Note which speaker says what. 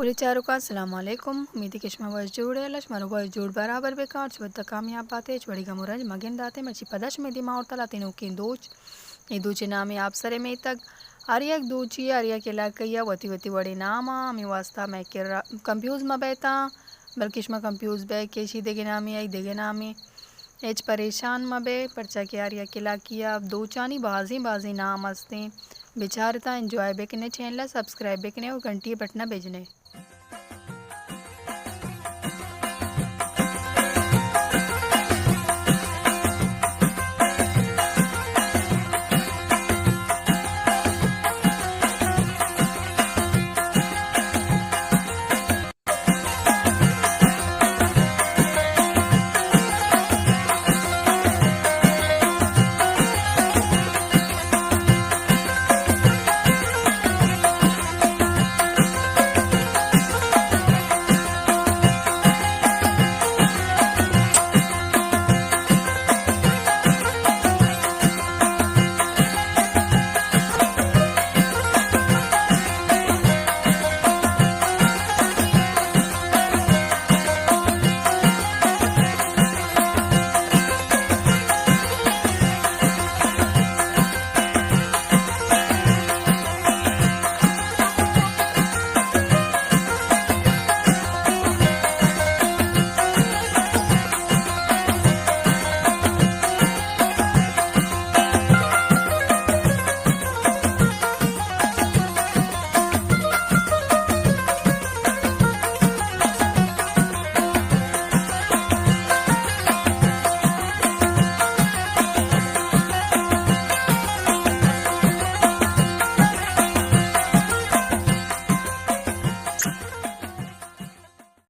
Speaker 1: कुली चारों का अस्सलाम वालेकुम उम्मीद किस्मा वॉइस जोड़े लश मरो वॉइस जोड़ बराबर बेकार चुवत कामयाब बातें चुड़ी का मुरज मगन दाते मची पदश में दिमा और तला तीनों की दोच ये दूचे नाम आप सरे में तक आर्या दूची आर्या के लाकैया वती वती वड़ी नामा मी वास्ता मैं के कंफ्यूज में बैता बल्कि मैं कंफ्यूज बै केशी देगे नामी आई देगे नामी एच परेशान मबे परचा के आर्या के लाकिया दो चानी बाजी बाजी नाम हंसते बेचारता enjoy bakanae channel subscribe bakanae और घंटी बटना भेजने।